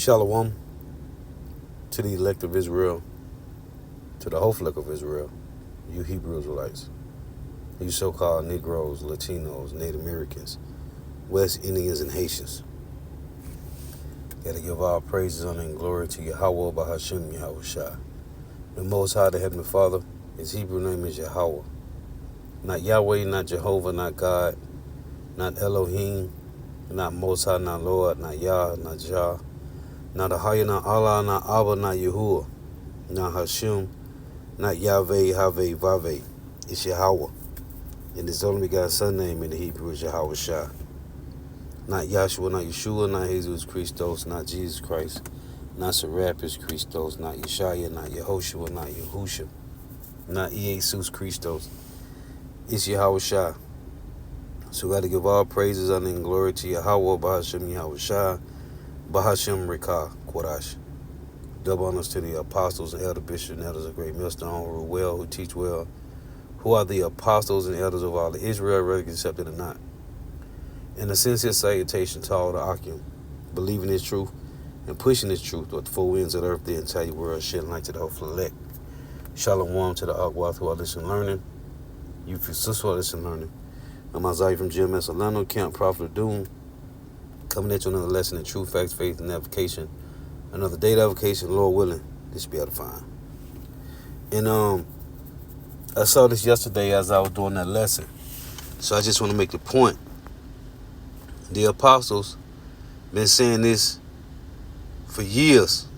Shalom to the elect of Israel, to the whole flock of Israel, you Hebrew Israelites, you so-called Negroes, Latinos, Native Americans, West Indians, and Haitians. Gotta give all praises, honor, and glory to Yahweh Bahashem Yahweh Shai. The Most High, the Heavenly Father, his Hebrew name is Yahweh. Not Yahweh, not Jehovah, not God, not Elohim, not Most High, not Lord, not Yah, not Jah, not Ahaya, not Allah, not Abba, not Yahuwah, not Hashem, not Yahweh, Haveh, Vaveh. It's Yahweh. And his only begotten Son name in the Hebrew is Yahweh Shai. Not Yahshua, not Yeshua, not Jesus Christos, not Jesus Christ, not Serapis Christos, not Yeshaya, not Yehoshua, not Yahusha, not Jesus Christos. It's Yahweh Shai. So we got to give all praises, honor, and glory to Yahweh, Bahashem Yahweh Shai, Bahashem Rekah, Quadash. Double honors to the apostles and elder bishops and elders of Great Millstone who rule well, who teach well, who are the apostles and elders of all of Israel, whether accepted or not. And a sincere salutation to all the Akim, believing his truth and pushing his truth with the four winds of the earth, the entire world, shedding light to the whole elect. Shalom to the Akwath who are listening learning. You sisters who are listening learning. I'm Isaiah from GMS Orlando, Camp Prophet of Doom, coming at you another lesson in truth, facts, faith, and application. Another date application, Lord willing, this be edifying. And I saw this yesterday as I was doing that lesson. So I just want to make the point. The apostles been saying this for years.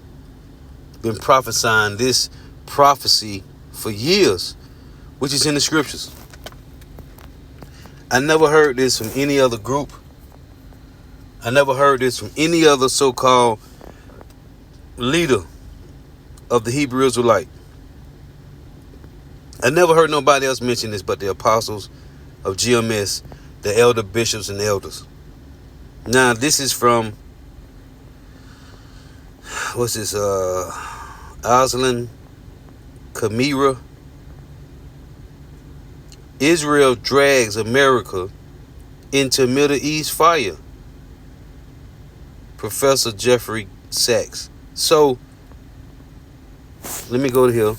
Been prophesying this prophecy for years, which is in the scriptures. I never heard this from any other group. I never heard this from any other so-called leader of the Hebrew Israelite. I never heard nobody else mention this but the apostles of GMS, the elder bishops and elders. Now, this is from, what's this, Aslan Kamira. Israel drags America into Middle East fire. Professor Jeffrey Sachs. So, let me go to here.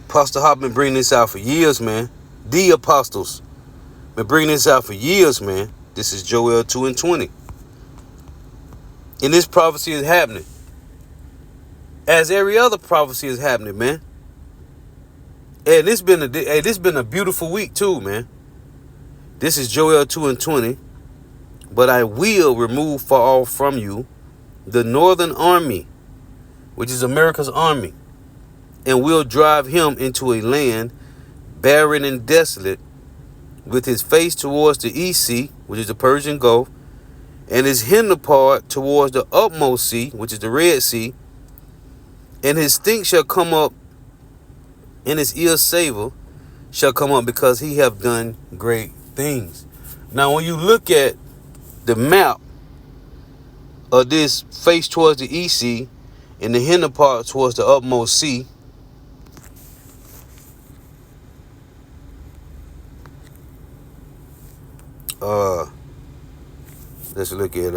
Pastor Hop been bringing this out for years, man. The apostles been bringing this out for years, man. This is Joel 2:20. And this prophecy is happening. As every other prophecy is happening, man. And this been a beautiful week too, man. This is Joel 2:20. But I will remove far off from you the northern army, which is America's army, and will drive him into a land barren and desolate, with his face towards the east sea, which is the Persian Gulf, and his hinder part towards the utmost sea, which is the Red Sea, and his stink shall come up, and his ill savor shall come up, because he have done great things. Now, when you look at the map of this face towards the east sea and the hinder part towards the utmost sea, let's look at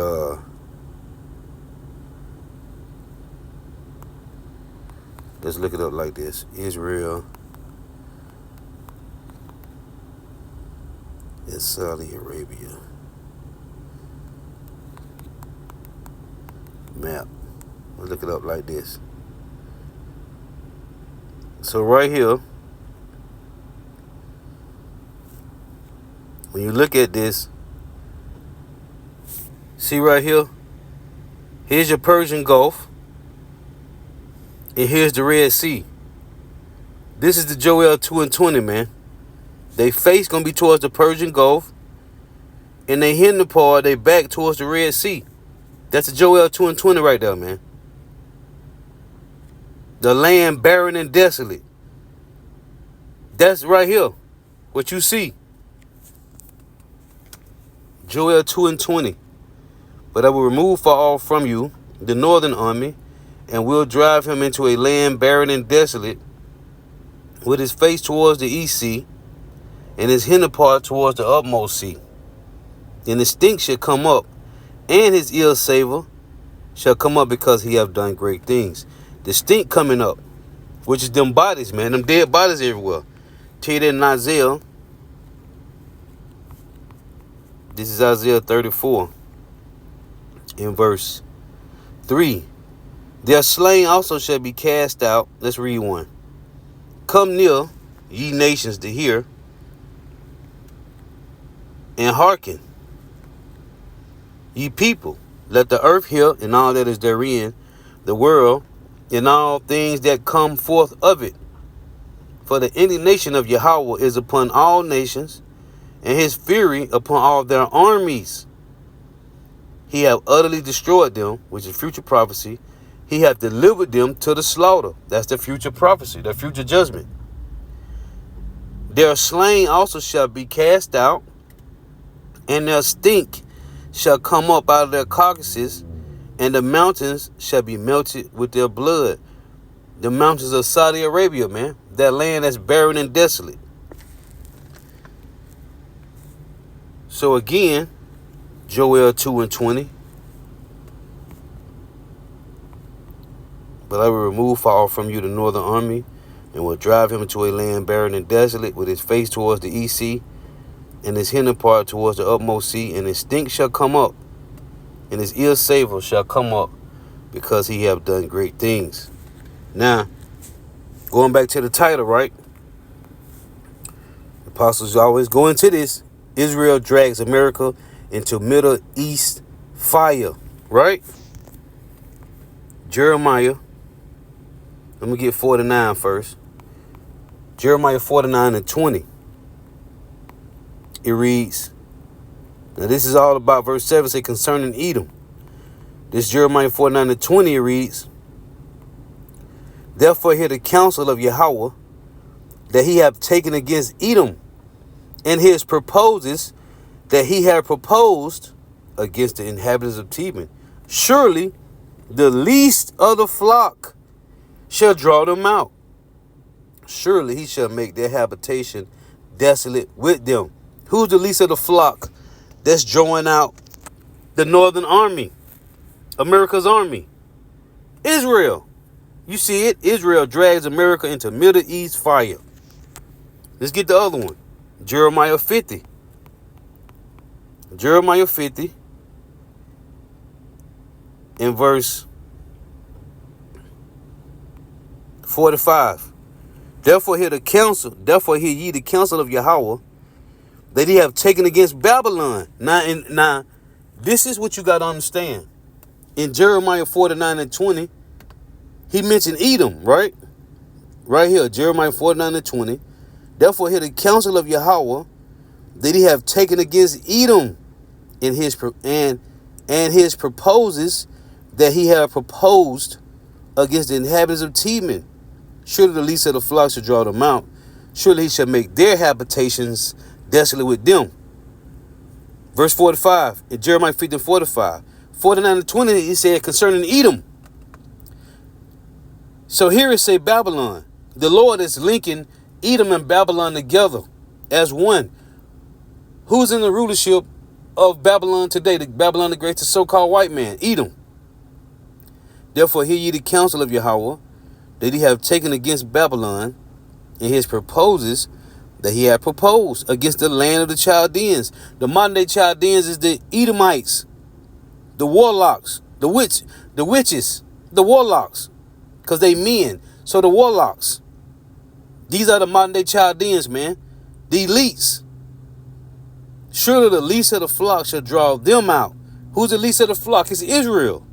let's look it up like this. Israel and Saudi Arabia map. Let's look it up like this. So right here, when you look at this, see right here, here's your Persian Gulf, and here's the Red Sea. This is the Joel 2:20, man. They face gonna be towards the Persian Gulf, and they hinder part, they back towards the Red Sea. That's the Joel 2:20 right there, man. The land barren and desolate. That's right here, what you see. Joel 2:20. But I will remove far off from you the northern army, and will drive him into a land barren and desolate, with his face towards the east sea, and his hinder part towards the utmost sea. And his stink shall come up, and his ill savor, shall come up because he have done great things. The stink coming up, which is them bodies, man, them dead bodies everywhere. Tell you that in Isaiah. This is Isaiah 34 in verse 3. Their slain also shall be cast out. Let's read one. Come near, ye nations, to hear, and hearken, ye people. Let the earth hear, and all that is therein, the world, and all things that come forth of it. For the indignation of Yahweh is upon all nations, and his fury upon all their armies. He hath utterly destroyed them, which is future prophecy. He hath delivered them to the slaughter. That's the future prophecy, the future judgment. Their slain also shall be cast out, and their stink shall come up out of their carcasses, and the mountains shall be melted with their blood. The mountains of Saudi Arabia, man. That land that's barren and desolate. So again, Joel 2:20. But I will remove far from you the northern army, and will drive him into a land barren and desolate, with his face towards the east sea, and his hinder part towards the utmost sea, and his stink shall come up, and his ill savor shall come up, because he have done great things. Now, going back to the title, right? The apostles always go into this. Israel drags America into Middle East fire, right? Jeremiah. Let me get 49 first. Jeremiah 49:20. It reads, now this is all about verse 7, say concerning Edom. This Jeremiah 49:20, it reads, therefore hear the counsel of Yahweh, that he have taken against Edom, and his proposes that he have proposed against the inhabitants of Teman. Surely the least of the flock shall draw them out. Surely he shall make their habitation desolate with them. Who's the least of the flock that's drawing out the northern army, America's army? Israel. You see it? Israel drags America into Middle East fire. Let's get the other one. Jeremiah 50. Jeremiah 50 in verse 45. Therefore hear ye the counsel of Yahweh, that he have taken against Babylon. Now, this is what you got to understand. In Jeremiah 49:20, he mentioned Edom, right? Right here, Jeremiah 49:20. Therefore hear the counsel of Yahweh, that he have taken against Edom, and his proposes that he have proposed against the inhabitants of Teman. Surely the least of the flock shall draw them out. Surely he shall make their habitations desolate with them. Verse 45 in Jeremiah 50:45. 49:20, he said concerning Edom. So here it say Babylon. The Lord is linking Edom and Babylon together as one. Who's in the rulership of Babylon today? The Babylon the Great, the so-called white man, Edom. Therefore hear ye the counsel of Yahweh, that he have taken against Babylon, and his proposes that he had proposed against the land of the Chaldeans. The modern day Chaldeans is the Edomites, the warlocks, the witches, the warlocks, because they men. So the warlocks, these are the modern day Chaldeans, man. The elites. Surely the least of the flock shall draw them out. Who's the least of the flock? It's Israel.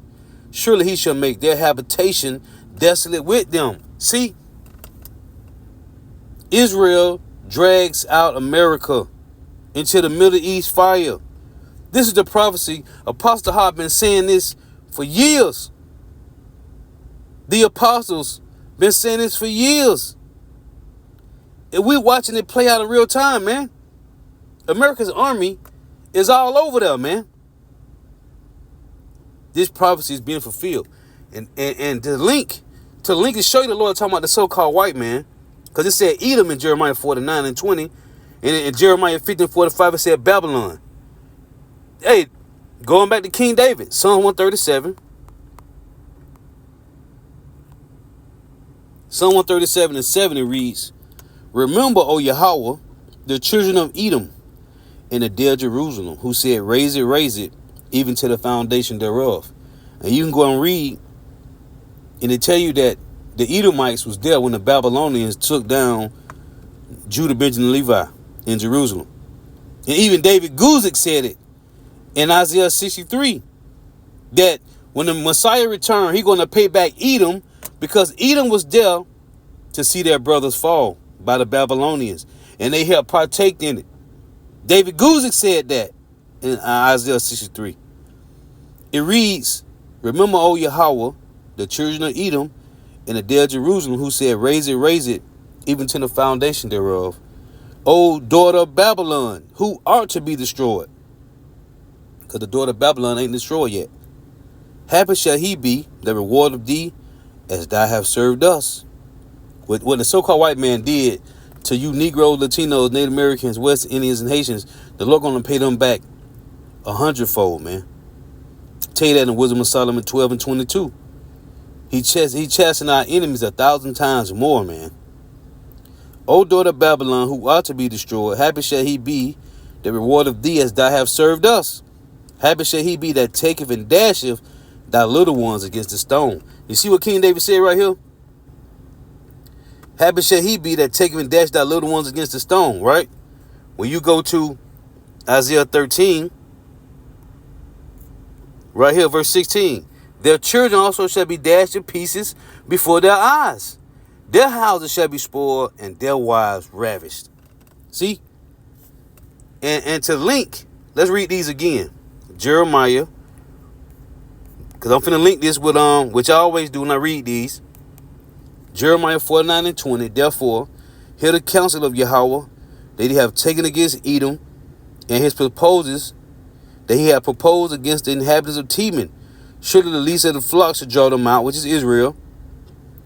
Surely he shall make their habitation desolate with them. See, Israel drags out America into the Middle East fire. This is the prophecy. Apostle Hart been saying this for years. The apostles been saying this for years. And we're watching it play out in real time, man. America's army is all over there, man. This prophecy is being fulfilled. And to link and show you the Lord talking about the so-called white man, because it said Edom in Jeremiah 49:20, and in Jeremiah 50:45 it said Babylon. Hey, going back to King David, Psalm 137, Psalm 137:7 reads, Remember, O Yahweh, the children of Edom and the dear Jerusalem, who said, raise it, even to the foundation thereof. And you can go and read, and it tell you that the Edomites was there when the Babylonians took down Judah, Benjamin, and Levi in Jerusalem. And even David Guzik said it in Isaiah 63, that when the Messiah returned, he's going to pay back Edom, because Edom was there to see their brothers fall by the Babylonians, and they helped partake in it. David Guzik said that in Isaiah 63. It reads, Remember, O Yahweh, the children of Edom and the dear Jerusalem, who said, raise it, even to the foundation thereof. O daughter of Babylon, who art to be destroyed. Because the daughter of Babylon ain't destroyed yet. Happy shall he be, the reward of thee, as thou have served us. What the so-called white man did to you Negroes, Latinos, Native Americans, West Indians, and Haitians, the Lord gonna pay them back 100-fold, man. Tell you that in Wisdom of Solomon 12:22. He chastened our enemies 1,000 times more, man. O daughter of Babylon, who ought to be destroyed, happy shall he be, the reward of thee, as thou have served us. Happy shall he be that taketh and dasheth thy little ones against the stone. You see what King David said right here? Happy shall he be that taketh and dasheth thy little ones against the stone, right? When you go to Isaiah 13, right here, verse 16. Their children also shall be dashed to pieces before their eyes. Their houses shall be spoiled and their wives ravished. See? And to link, let's read these again. Jeremiah, because I'm finna link this with, which I always do when I read these. Jeremiah 49:20. Therefore, hear the counsel of Yahweh that he have taken against Edom, and his proposals that he have proposed against the inhabitants of Teman. Surely the least of the flock shall draw them out, which is Israel.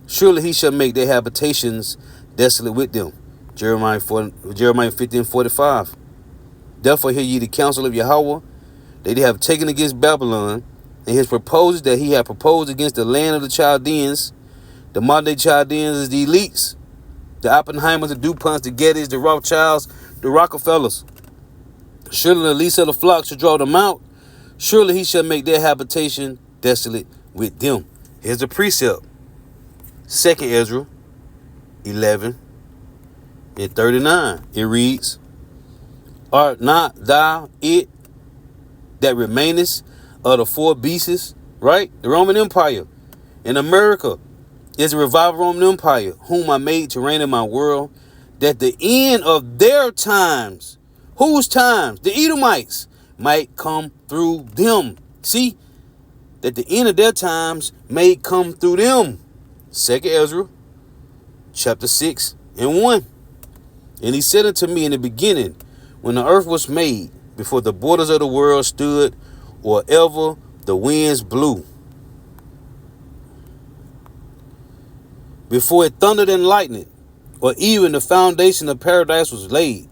Surely he shall make their habitations desolate with them. Jeremiah 15:45. Therefore hear ye the counsel of Yahweh that he have taken against Babylon, and his proposals that he have proposed against the land of the Chaldeans. The modern day Chaldeans is the elites, the Oppenheimers, the DuPonts, the Gettys, the Rothschilds, the Rockefellers. Surely the least of the flock shall draw them out. Surely he shall make their habitation desolate with them. Here's the precept. 2 Ezra 11:39. It reads, Art not thou it that remainest of the four beasts, right? The Roman Empire. In America is the revived Roman Empire, whom I made to reign in my world, that the end of their times, whose times? The Edomites, might come through them. See? That the end of their times may come through them. 2 Ezra chapter 6:1. And he said unto me in the beginning, when the earth was made, before the borders of the world stood, or ever the winds blew, before it thundered and lightened, or even the foundation of paradise was laid,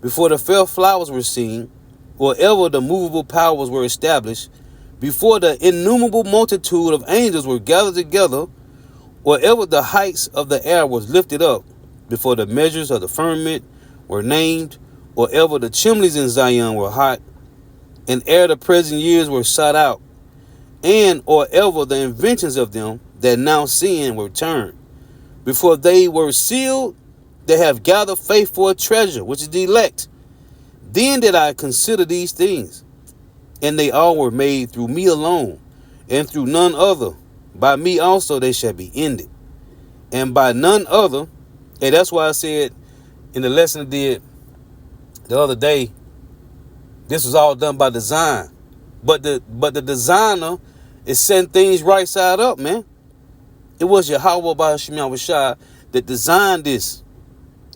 before the fair flowers were seen, or ever the movable powers were established, before the innumerable multitude of angels were gathered together, or ever the heights of the air was lifted up, before the measures of the firmament were named, or ever the chimneys in Zion were hot, and ere the present years were sought out, and or ever the inventions of them that now sin were turned, before they were sealed, they have gathered faith for a treasure, which is the elect. Then did I consider these things, and they all were made through me alone, and through none other. By me also they shall be ended, and by none other. And that's why I said in the lesson I did the other day, this was all done by design. But the designer is setting things right side up, man. It was Yahweh Ba'ashim Yahushua that designed this.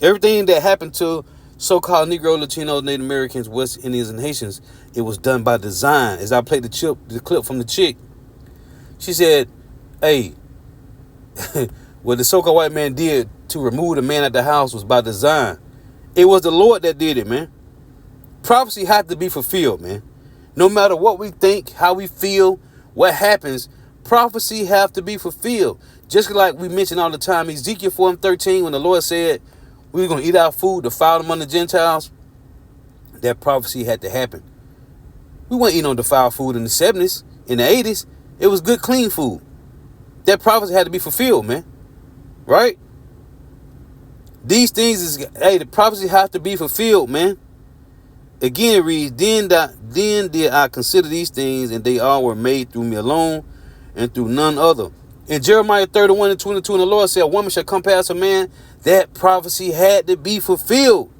Everything that happened to so-called Negro, Latino, Native Americans, West Indians, and Haitians, it was done by design. As I played the clip from the chick, she said, hey, what the so-called white man did to remove the man at the house was by design. It was the Lord that did it, man. Prophecy had to be fulfilled, man. No matter what we think, how we feel, what happens, prophecy have to be fulfilled. Just like we mention all the time, Ezekiel 4:13, when the Lord said we were going to eat our food, defile among the Gentiles, that prophecy had to happen. We weren't eating no defiled food in the 70s, in the 80s. It was good, clean food. That prophecy had to be fulfilled, man. Right? These things is, the prophecy have to be fulfilled, man. Again, it reads, then did I consider these things, and they all were made through me alone, and through none other. In Jeremiah 31:22, and the Lord said, a woman shall come past a man. That prophecy had to be fulfilled.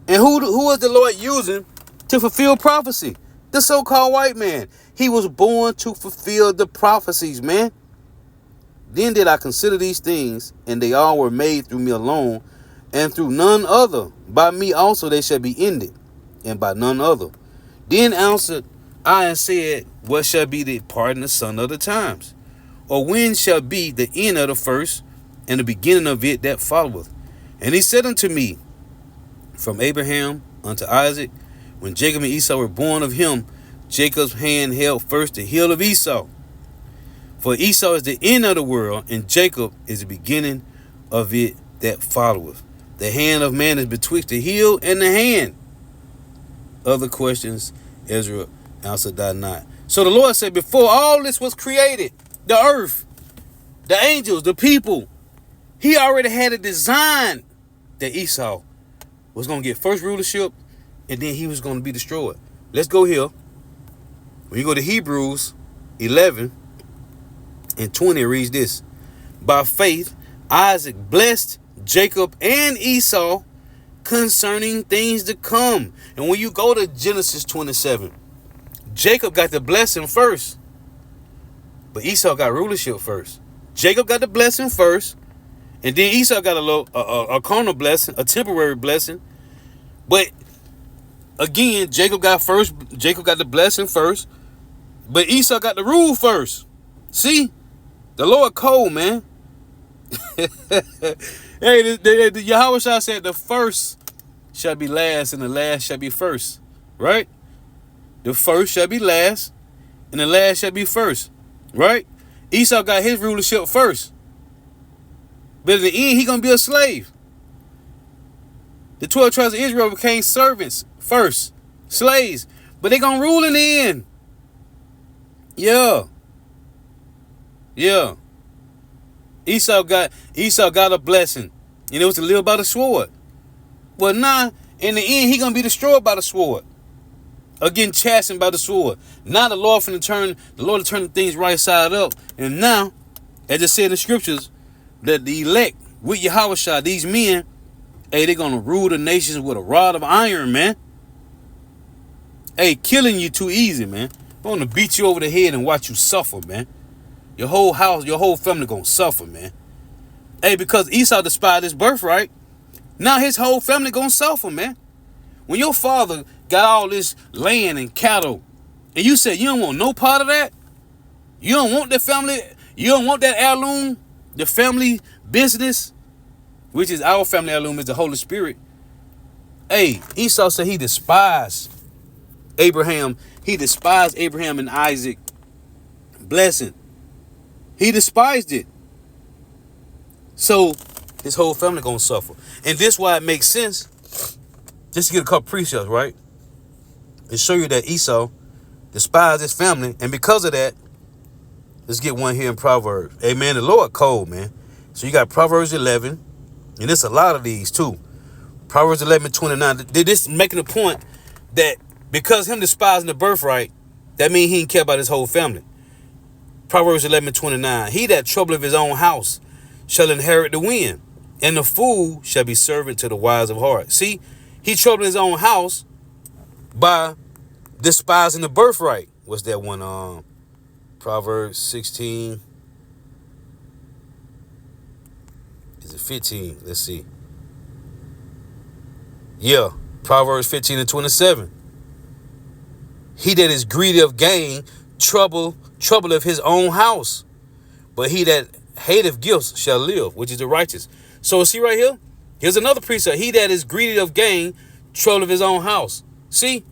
And who is the Lord using to fulfill prophecy? The so-called white man. He was born to fulfill the prophecies, man. Then did I consider these things, and they all were made through me alone, and through none other. By me also they shall be ended, and by none other. Then answered I and said, what shall be the part in the son of the times? Or when shall be the end of the first, and the beginning of it that followeth? And he said unto me, from Abraham unto Isaac, when Jacob and Esau were born of him, Jacob's hand held first the heel of Esau. For Esau is the end of the world, and Jacob is the beginning of it that followeth. The hand of man is betwixt the heel and the hand. Other questions, Ezra answered thou not. So the Lord said, before all this was created, the earth, the angels, the people, he already had a design that Esau was going to get first rulership, and then he was going to be destroyed. Let's go here. When you go to Hebrews 11 and 20, it reads this. By faith, Isaac blessed Jacob and Esau concerning things to come. And when you go to Genesis 27, Jacob got the blessing first, but Esau got rulership first. Jacob got the blessing first, and then Esau got a carnal blessing, a temporary blessing. But again, Jacob got the blessing first, but Esau got the rule first. See? The Lord cold, man. Hey, the Yahweh Shah said the first shall be last and the last shall be first. Right? The first shall be last and the last shall be first. Right? Esau got his rulership first. But in the end, he going to be a slave. The 12 tribes of Israel became servants first. Slaves. But they going to rule in the end. Yeah. Yeah. Esau got a blessing. And it was to live by the sword. Well, now, in the end, he going to be destroyed by the sword. Again, chastened by the sword. Now the Lord to turn the things right side up. And now, as it said in the scriptures, that the elect with Yahweh Shah, these men, hey, they're going to rule the nations with a rod of iron, man. Hey, killing you too easy, man. I'm going to beat you over the head and watch you suffer, man. Your whole house, your whole family going to suffer, man. Hey, because Esau despised his birthright, now his whole family going to suffer, man. When your father got all this land and cattle, and you said you don't want no part of that, you don't want the family, you don't want that heirloom, the family business, which is our family heirloom is the Holy Spirit. Hey, Esau said he despised Abraham. He despised Abraham and Isaac blessing. He despised it. So his whole family gonna suffer. And this why it makes sense. Just to get a couple precepts, right? To show you that Esau despised his family. And because of that, let's get one here in Proverbs. Amen. The Lord cold, man. So you got Proverbs 11. And there's a lot of these too. Proverbs 11:29. This making a point that because him despising the birthright, that means he didn't care about his whole family. Proverbs 11:29. He that troubleth his own house shall inherit the wind, and the fool shall be servant to the wise of heart. See, he troubled his own house by despising the birthright. What's that one? Proverbs 16. Is it 15? Let's see. Yeah, Proverbs 15:27. He that is greedy of gain troubleth his own house, but he that hateth gifts shall live, which is the righteous. So see right here, here's another precept. He that is greedy of gain troubleth his own house. See,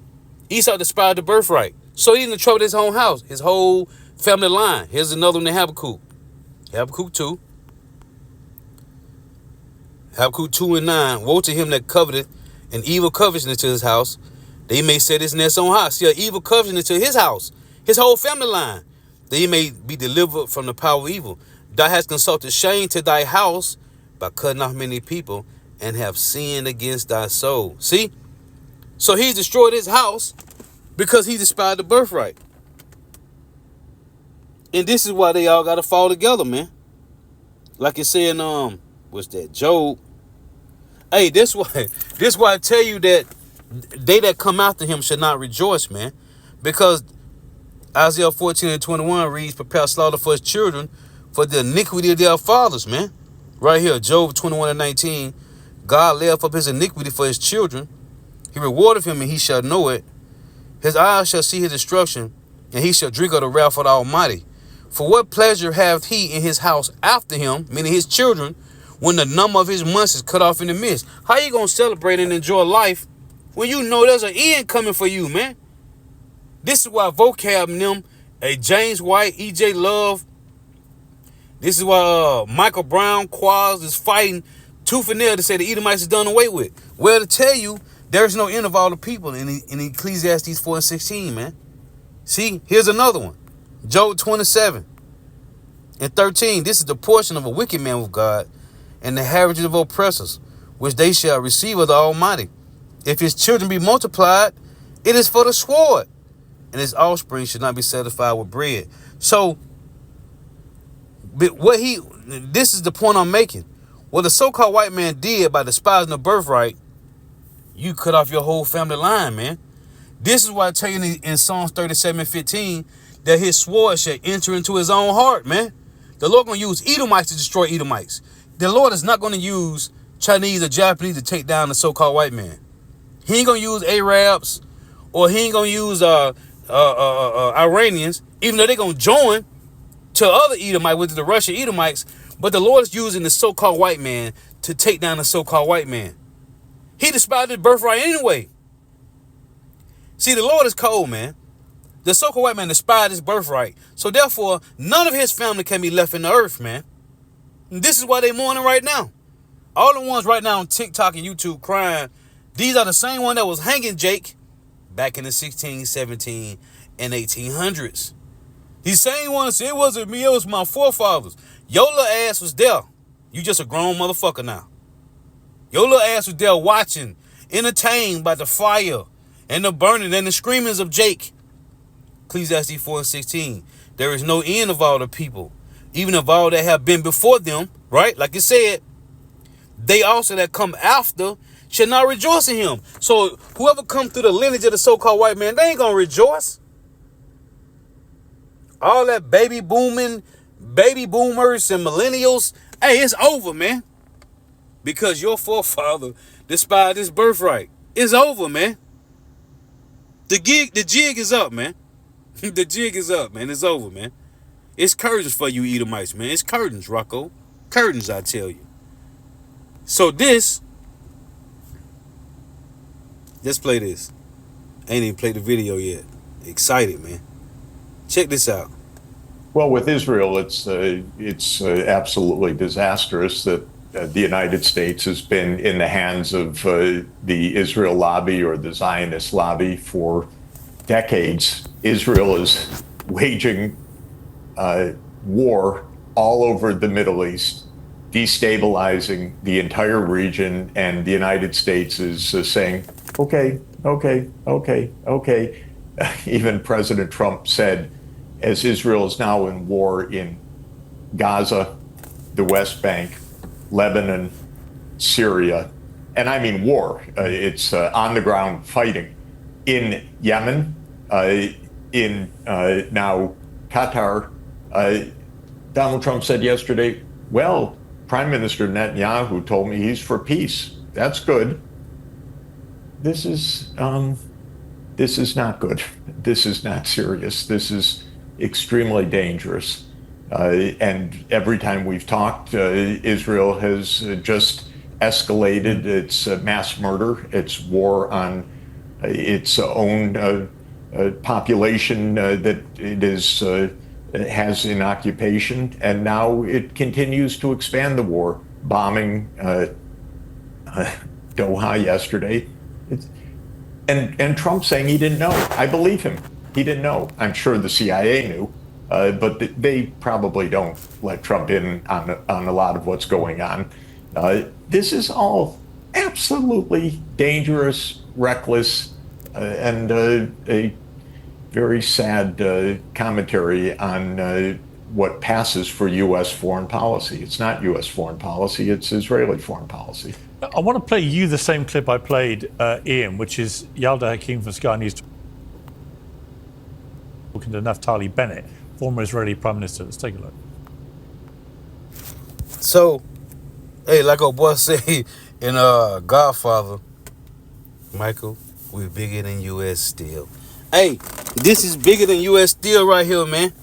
Esau despised the birthright, so he didn't trouble his own house. His whole family line. Here's another one in Habakkuk. Habakkuk 2. Habakkuk 2 and 9. Woe to him that coveteth an evil covetousness to his house. They may set his nest on high. See, an evil covetousness to his house, his whole family line, that he may be delivered from the power of evil. Thou hast consulted shame to thy house by cutting off many people, and have sinned against thy soul. See? So he's destroyed his house because he despised the birthright. And this is why they all got to fall together, man. Like it said in, what's that, Job. Hey, this why I tell you that they that come after him should not rejoice, man. Because Isaiah 14 and 21 reads, prepare slaughter for his children for the iniquity of their fathers, man. Right here, Job 21 and 19. God layeth up his iniquity for his children. He rewardeth him, and he shall know it. His eyes shall see his destruction, and he shall drink of the wrath of the Almighty. For what pleasure hath he in his house after him, meaning his children, when the number of his months is cut off in the midst? How you going to celebrate and enjoy life when you know there's an end coming for you, man? This is why Vocab and them, James White, E.J. Love, this is why Michael Brown, Quaz is fighting tooth and nail to say the Edomites is done away with. Well, to tell you, there's no end of all the people in Ecclesiastes 4 and 16, man. See, here's another one. Job 27 and 13. This is the portion of a wicked man with God, and the heritage of oppressors, which they shall receive of the Almighty. If his children be multiplied, it is for the sword, and his offspring should not be satisfied with bread. So, this is the point I'm making. What the so-called white man did by despising the birthright, you cut off your whole family line, man. This is why I tell you in Psalms 37 and 15 that his sword shall enter into his own heart, man. The Lord going to use Edomites to destroy Edomites. The Lord is not going to use Chinese or Japanese to take down the so-called white man. He ain't going to use Arabs, or he ain't going to use Iranians, even though they're going to join to other Edomites, which is the Russian Edomites. But the Lord is using the so-called white man to take down the so-called white man. He despised his birthright anyway. See, the Lord is cold, man. The so-called white man despised his birthright. So therefore, none of his family can be left in the earth, man. And this is why they're mourning right now. All the ones right now on TikTok and YouTube crying, these are the same one that was hanging Jake back in the 16, 17, and 1800s. These same ones say, it wasn't me, it was my forefathers. Your little ass was there. You just a grown motherfucker now. Your little ass was there watching, entertained by the fire and the burning and the screamings of Jake. Ecclesiastes 4 and 16. There is no end of all the people, even of all that have been before them, right? Like it said, they also that come after shall not rejoice in him. So whoever come through the lineage of the so-called white man, they ain't gonna rejoice. All that baby boomers and millennials, hey, it's over, man. Because your forefather despised his birthright. It's over, man. The jig is up, man. The jig is up, man. It's over, man. It's curtains for you Edomites, man. It's curtains, Rocco. Curtains, I tell you. So let's play this. Ain't even played the video yet. Excited, man. Check this out. Well, with Israel, it's absolutely disastrous that the United States has been in the hands of the Israel lobby or the Zionist lobby for decades. Israel is waging war all over the Middle East, destabilizing the entire region, and the United States is saying, okay. Even President Trump said, as Israel is now in war in Gaza, the West Bank, Lebanon, Syria, and I mean war, it's on the ground fighting in Yemen, in now Qatar. Donald Trump said yesterday, well, Prime Minister Netanyahu told me he's for peace. That's good. This is not good. This is not serious. This is extremely dangerous. And every time we've talked, Israel has just escalated its mass murder, its war on its own population that it is has in occupation, and now it continues to expand the war, bombing Doha yesterday. And Trump saying he didn't know. I believe him. He didn't know. I'm sure the CIA knew, but they probably don't let Trump in on a lot of what's going on. This is all absolutely dangerous, reckless, and a very sad commentary on what passes for U.S. foreign policy. It's not U.S. foreign policy, it's Israeli foreign policy. I want to play you the same clip I played Ian, which is Yalda Hakim from Sky News talking to Naftali Bennett, former Israeli Prime Minister. Let's take a look. So, hey, like our boy say in Godfather, Michael, we're bigger than U.S. Steel. Hey, this is bigger than U.S. Steel right here, man.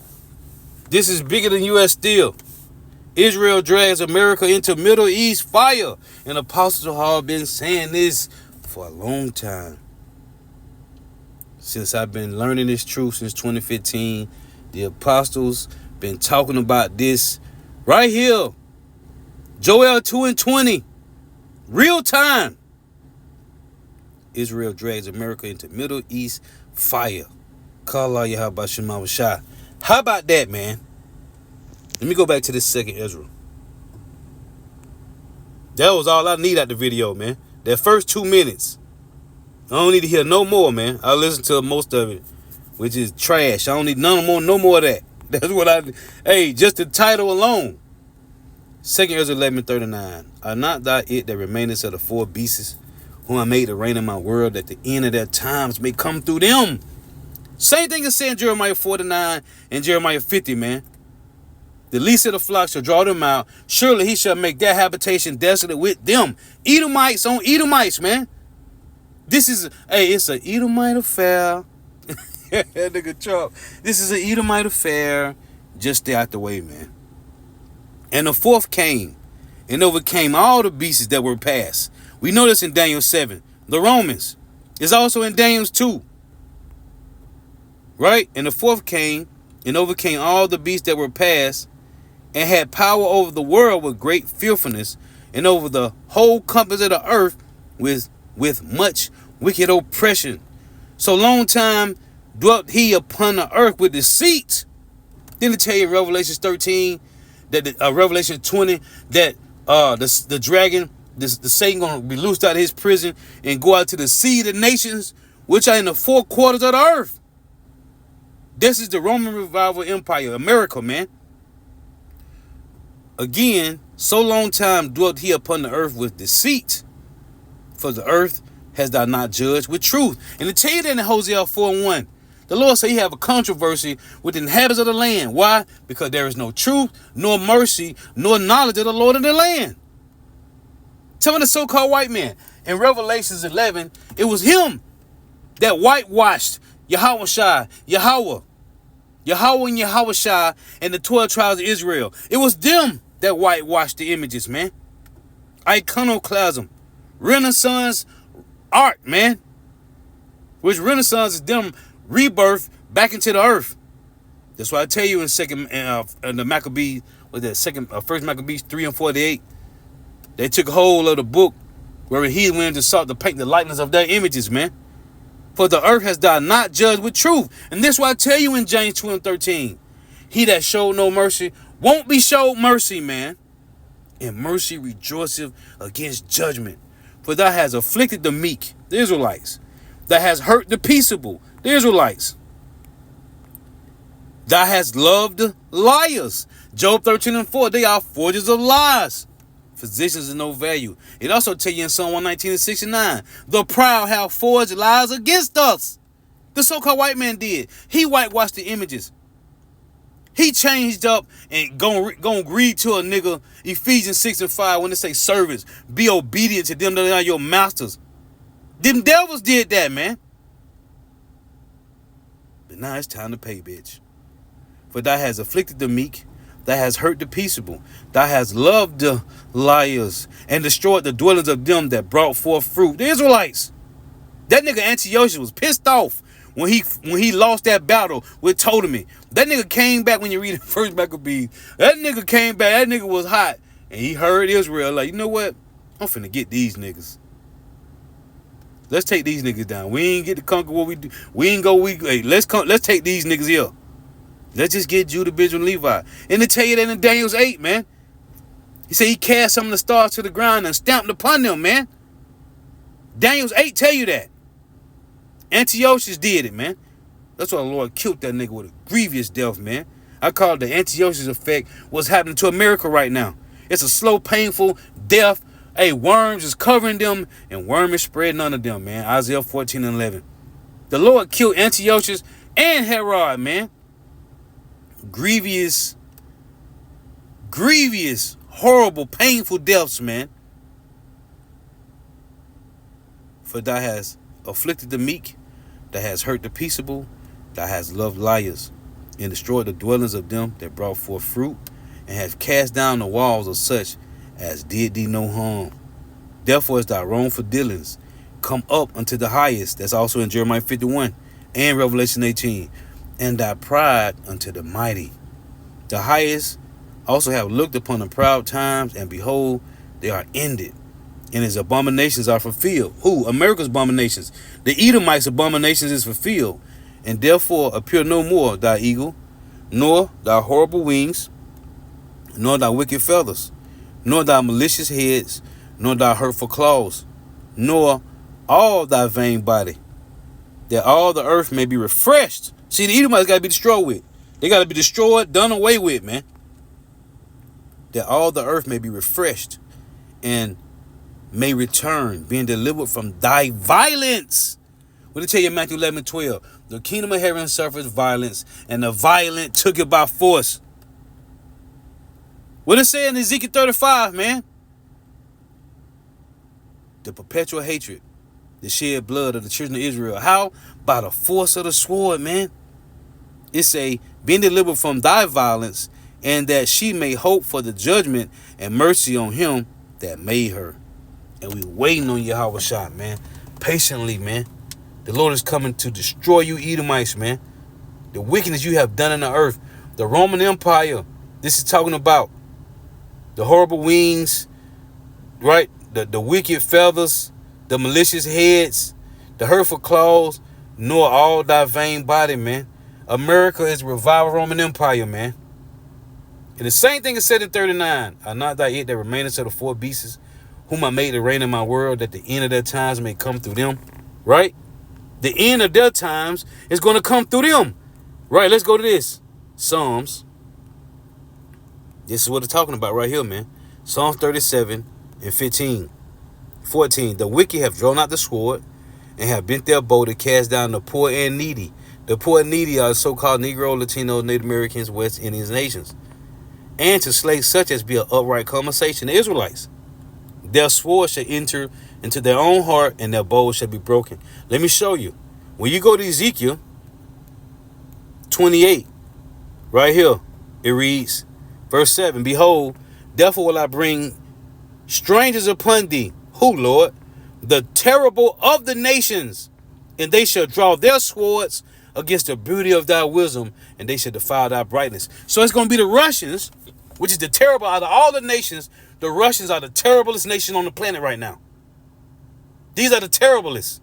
This is bigger than U.S. Steel. Israel drags America into Middle East fire. And apostles have been saying this for a long time. Since I've been learning this truth since 2015, the apostles been talking about this right here. Joel 2:20. Real time. Israel drags America into Middle East fire. Kala Yahaba Shema Shah. How about that, man? Let me go back to this second Ezra. That was all I need out the video, man. That first 2 minutes. I don't need to hear no more, man. I listened to most of it, which is trash. I don't need no more of that. That's what hey, just the title alone. 2 Ezra 11:39. Are not thou it that remainest of the four beasts, whom I made to reign in my world, that the end of their times may come through them? Same thing as saying Jeremiah 49 and Jeremiah 50, man. The least of the flock shall draw them out. Surely he shall make their habitation desolate with them. Edomites on Edomites, man. This is, it's an Edomite affair. Nigga Trump. This is an Edomite affair. Just stay out the way, man. And the fourth came and overcame all the beasts that were passed. We know this in Daniel 7. The Romans. It's also in Daniel 2. Right? And the fourth came and overcame all the beasts that were passed, and had power over the world with great fearfulness, and over the whole compass of the earth with much wicked oppression. So long time dwelt he upon the earth with deceit. Then it tell you in Revelation 13, that Revelation 20, that the dragon, the Satan gonna be loosed out of his prison and go out to the sea of the nations, which are in the four quarters of the earth. This is the Roman revival empire, America, man. Again, so long time dwelt he upon the earth with deceit, for the earth has thou not judged with truth. And to tell you that in Hosea 4:1, the Lord said he have a controversy with the inhabitants of the land. Why? Because there is no truth, nor mercy, nor knowledge of the Lord of the land. Telling the so-called white man. In Revelations 11, it was him that whitewashed Yahweh Shai, Yahweh and Yahweh Shai and the 12 tribes of Israel. It was them that whitewashed the images, man. Iconoclasm. Renaissance art, man. Which Renaissance is them rebirth back into the earth. That's why I tell you in the Maccabees, First Maccabees 3 and 48, they took hold of the book where he went to sought to paint the likeness of their images, man. For the earth has thou not judged with truth. And this is why I tell you in James 2 and 13. He that showed no mercy won't be showed mercy, man. And mercy rejoiceth against judgment. For thou hast afflicted the meek, the Israelites. Thou hast hurt the peaceable, the Israelites. Thou hast loved liars. Job 13 and 4. They are forgers of lies. Physicians of no value. It also tell you in Psalm 119 and 69. The proud have forged lies against us. The so-called white man did. He whitewashed the images. He changed up and gonna read to a nigga Ephesians 6 and 5 when they say servants. Be obedient to them that are your masters. Them devils did that, man. But now it's time to pay, bitch. For thou hast afflicted the meek. Thou hast hurt the peaceable. Thou hast loved the liars and destroyed the dwellings of them that brought forth fruit. The Israelites. That nigga Antiochus was pissed off when he lost that battle with Ptolemy. That nigga came back when you read the first Maccabees. That nigga came back. That nigga was hot. And he heard Israel like, you know what? I'm finna get these niggas. Let's take these niggas down. We ain't get to conquer what we do. We ain't go. Hey, let's take these niggas here. Let's just get Judah, Benjamin, Levi. And they tell you that in Daniel's 8, man. He said he cast some of the stars to the ground and stamped upon them, man. Daniel's 8 tell you that. Antiochus did it, man. That's why the Lord killed that nigga with a grievous death, man. I call it the Antiochus effect. What's happening to America right now? It's a slow, painful death. Hey, worms is covering them, and worm is spreading under them, man. Isaiah 14 and 11. The Lord killed Antiochus and Herod, man. Grievous, horrible, painful deaths, man. For thou hast afflicted the meek, that has hurt the peaceable, that has loved liars, and destroyed the dwellings of them that brought forth fruit, and have cast down the walls of such as did thee no harm. Therefore is thy wrongful dealings come up unto the highest. That's also in Jeremiah 51 and Revelation 18. And thy pride unto the mighty. The highest also have looked upon the proud times, and behold, they are ended, and his abominations are fulfilled. Who? America's abominations. The Edomites' abominations is fulfilled, and therefore appear no more thy eagle, nor thy horrible wings, nor thy wicked feathers, nor thy malicious heads, nor thy hurtful claws, nor all thy vain body, that all the earth may be refreshed. See, the Edomites got to be destroyed with. They got to be destroyed, done away with, man. That all the earth may be refreshed and may return, being delivered from thy violence. What did it tell you in Matthew 11:12? The kingdom of heaven suffers violence, and the violent took it by force. What did it say in Ezekiel 35, man? The perpetual hatred, the shed blood of the children of Israel. How? By the force of the sword, man. It say, being delivered from thy violence, and that she may hope for the judgment and mercy on him that made her. And we waiting on Yahweh Shah, man. Patiently, man. The Lord is coming to destroy you Edomites, man. The wickedness you have done in the earth. The Roman Empire. This is talking about the horrible wings, right? The wicked feathers, the malicious heads, the hurtful claws, nor all thy vain body, man. America is revived Roman Empire, man. And the same thing is said in 39. Are not thy it that remaineth of the four beasts, whom I made to reign in my world, that the end of their times may come through them, right? The end of their times is going to come through them, right? Let's go to this. Psalms. This is what it's talking about right here, man. Psalm 37 and 15. 14. The wicked have drawn out the sword, and have bent their bow to cast down the poor and needy. The poor and needy are so-called Negro, Latino, Native Americans, West Indian nations. And to slay such as be an upright conversation, the Israelites. Their sword shall enter into their own heart, and their bow shall be broken. Let me show you. When you go to Ezekiel 28, right here, it reads, verse 7, behold, therefore will I bring strangers upon thee. Who, Lord? The terrible of the nations, and they shall draw their swords against the beauty of thy wisdom, and they shall defile thy brightness. So it's going to be the Russians, which is the terrible out of all the nations. The Russians are the terriblest nation on the planet right now. These are the terriblest.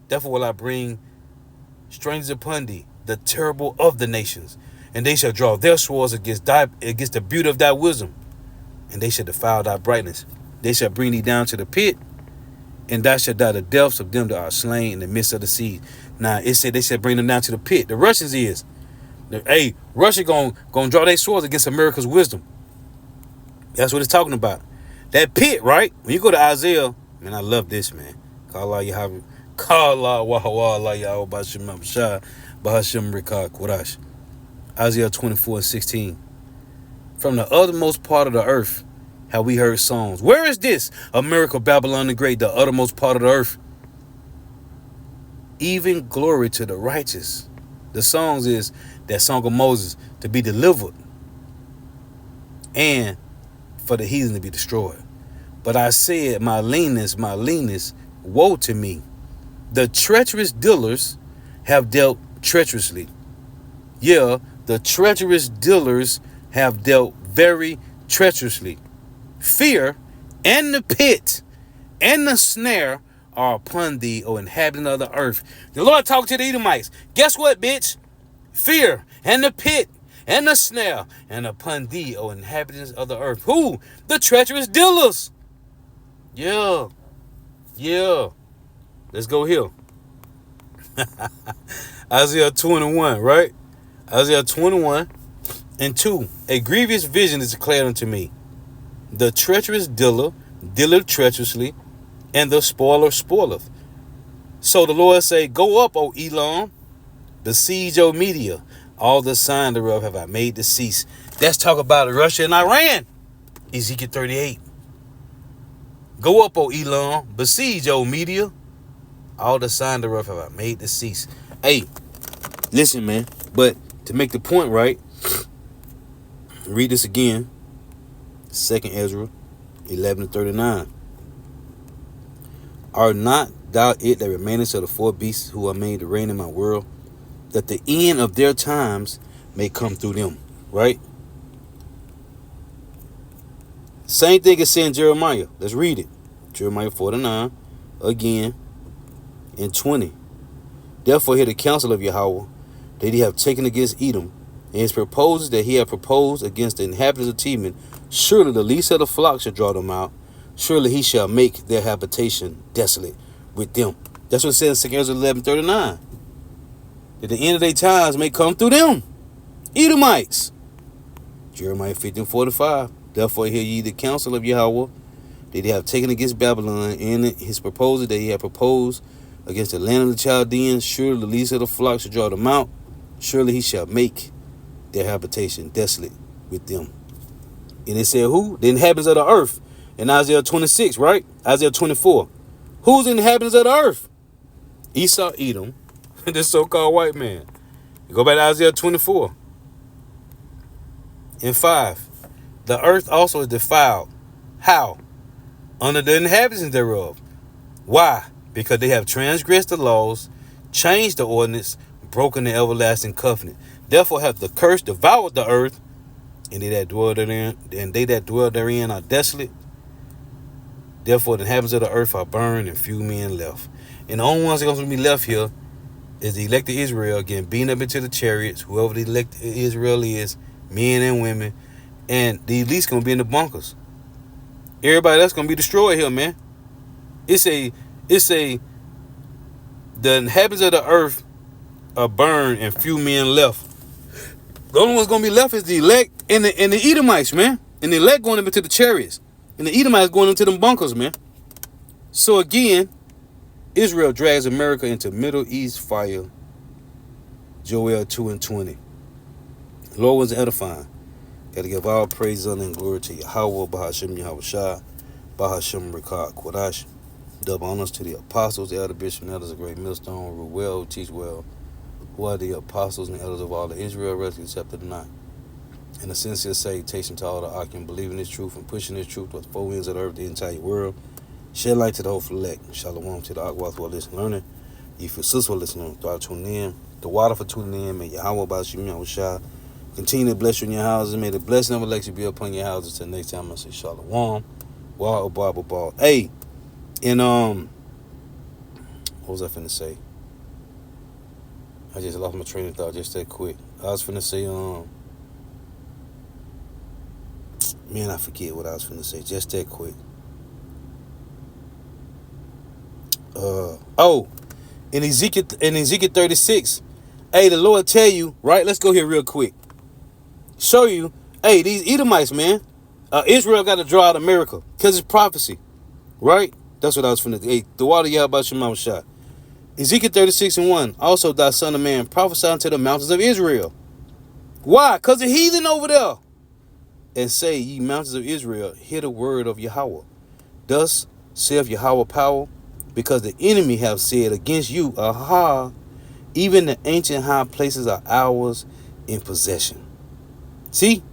Therefore will I bring strangers upon thee, the terrible of the nations, and they shall draw their swords against the beauty of thy wisdom, and they shall defile thy brightness. They shall bring thee down to the pit, and thou shalt die the deaths of them that are slain in the midst of the sea. Now it said they shall bring them down to the pit. The Russians is, hey, Russia gonna draw their swords against America's wisdom. That's what it's talking about. That pit, right? When you go to Isaiah, man, I love this, man. Kala Yahweh, Kala Wahawala Yahweh Bashim Shah Bahashim Rikah Qurash. Isaiah 24 and 16. From the uttermost part of the earth have we heard songs. Where is this? America, Babylon the Great, the uttermost part of the earth. Even glory to the righteous. The songs is that song of Moses, to be delivered, and for the heathen to be destroyed. But I said, my leanness, woe to me. The treacherous dealers have dealt treacherously. Yeah, the treacherous dealers have dealt very treacherously. Fear and the pit and the snare are upon thee, O inhabitant of the earth. The Lord talked to the Edomites. Guess what, bitch? Fear and the pit and the snare and upon thee, O inhabitants of the earth. Who? The treacherous dealers. Yeah. Let's go here. Isaiah 21, right? Isaiah 21 and 2. A grievous vision is declared unto me. The treacherous dealer dealeth treacherously, and the spoiler spoileth. So the Lord say, go up, O Elam, besiege your media. All the sign thereof have I made to cease. Let's talk about Russia and Iran. Ezekiel 38. Go up, O Elam, besiege your media. All the sign thereof have I made to cease. Hey, listen, man. But to make the point right, read this again. 2nd Ezra 11:39. Are not thou it that remainest of the four beasts who are made to reign in my world, that the end of their times may come through them? Right? Same thing is saying Jeremiah. Let's read it. Jeremiah 49 again in 20. Therefore hear the counsel of Yahweh that he have taken against Edom, and his proposals that he hath proposed against the inhabitants of Teman. Surely the least of the flock shall draw them out. Surely he shall make their habitation desolate with them. That's what it says in 2 Ezra 11:39. That the end of their times may come through them. Edomites. Jeremiah 15:45. Therefore hear ye the counsel of Yahweh that he have taken against Babylon, and his proposal that he hath proposed against the land of the Chaldeans. Surely the least of the flock shall draw them out. Surely he shall make their habitation desolate with them. And it said who? The inhabitants of the earth. In Isaiah 26, right? Isaiah 24. Who's the inhabitants of the earth? Esau, Edom, this so-called white man. You go back to Isaiah 24. And 5. The earth also is defiled. How? Under the inhabitants thereof. Why? Because they have transgressed the laws, changed the ordinance, broken the everlasting covenant. Therefore hath the curse devoured the earth, and they that dwell therein are desolate. Therefore the inhabitants of the earth are burned, and few men left. And the only ones that are going to be left here is the elected Israel, getting beaten up into the chariots, whoever the elected Israel is, men and women, and the elites going to be in the bunkers. Everybody else going to be destroyed here, man. It's a the inhabitants of the earth are burned and few men left. The only one's going to be left is the elect and the Edomites, man. And the elect going into the chariots. And the Edomites going into them bunkers, man. So again, Israel drags America into Middle East fire. Joel 2:20. Lord was edifying. Got to give all praise, honor, and glory to Yahweh, Bahashem Yahweh Shah, Bahashem Rekah Kodash. Double honors to the apostles, the elder bishop, and elders of Great Millstone, who rule well, who teach well, who are the apostles and elders of all of Israel, rest accepted or not. And a sincere salutation to all the Akim, believing this truth and pushing this truth to the four winds of the earth, the entire world. Shed light to the hopeful elect. Shalom to the Akwath who are listening, learning. If your sister will listen, throughout tuning in. The water for tuning in. May Yahweh Bahashem Yahweh Shah continue to bless you in your houses. May the blessing of election be upon your houses. Till next time, I say Shalom. Wow, Bible. Hey, and what was I finna say? I just lost my train of thought just that quick. I was finna say, man, I forget what I was finna say just that quick. In Ezekiel 36, hey, the Lord tell you, right? Let's go here real quick. Show you, hey, these Edomites, man. Israel got to draw out America because it's prophecy, right? That's what I was finna. Hey, the water Yahweh Shema Shah. Ezekiel 36:1. Also, thy son of man, prophesy unto the mountains of Israel. Why? Because the heathen over there. And say, ye mountains of Israel, hear the word of Yahweh. Thus saith Yahweh power, because the enemy have said against you, aha, even the ancient high places are ours in possession. See?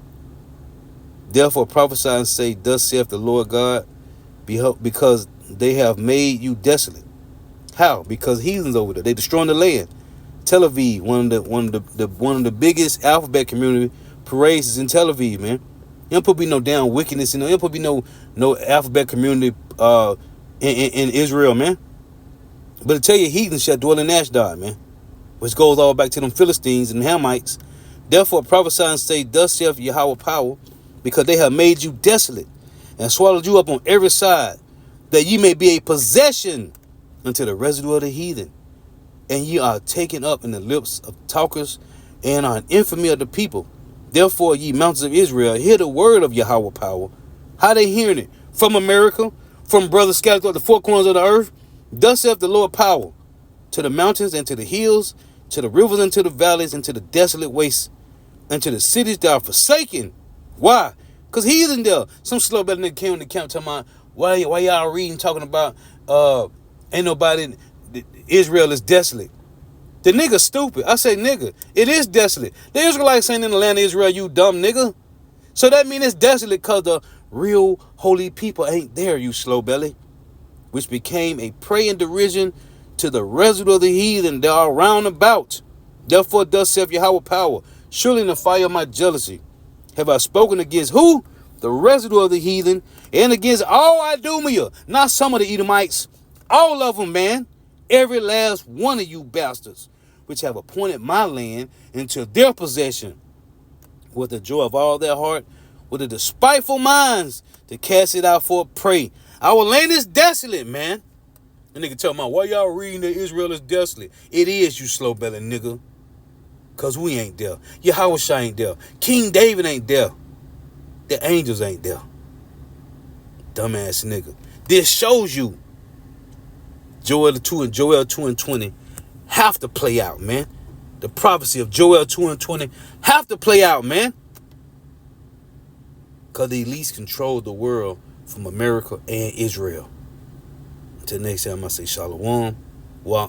Therefore prophesy and say, thus saith the Lord God, behold, because they have made you desolate. How? Because heathens over there. They destroying the land. Tel Aviv, one of the biggest alphabet community parades is in Tel Aviv, man. You don't put be no damn wickedness in there. You don't put be no alphabet community in Israel, man. But to tell you, heathens shall dwell in Ashdod, man, which goes all back to them Philistines and Hamites. Therefore prophesy and say, thus saith Yahweh power, because they have made you desolate and swallowed you up on every side, that ye may be a possession unto the residue of the heathen. And ye are taken up in the lips of talkers and are an infamy of the people. Therefore, ye mountains of Israel, hear the word of Yahweh power. How they hearing it? From America? From brothers scattered throughout the four corners of the earth? Thus saith the Lord power, to the mountains and to the hills, to the rivers and to the valleys, and to the desolate wastes, and to the cities that are forsaken. Why? Because heathen there. Some slow better nigga came in the camp talking about, why y'all reading, talking about, ain't nobody, Israel is desolate. The nigga stupid. I say nigga, it is desolate. The Israelites ain't in the land of Israel, you dumb nigga. So that means it's desolate because the real holy people ain't there, you slow belly. Which became a prey and derision to the residue of the heathen that are round about. Therefore thus saith Yahweh power, surely in the fire of my jealousy have I spoken against who? The residue of the heathen, and against all Idumea, not some of the Edomites, all of them, man. Every last one of you bastards, which have appointed my land into their possession, with the joy of all their heart, with the despiteful minds, to cast it out for a prey. Our land is desolate, man. The nigga tell me, why y'all reading that Israel is desolate? It is, you slow belly nigga. Because we ain't there. Yahweh ain't there. King David ain't there. The angels ain't there. Dumbass nigga. This shows you Joel 2 and Joel 2 and 20 have to play out, man. The prophecy of Joel 2 and 20 have to play out, man. Because the elites control the world from America and Israel. Until next time, I say shalom. Wa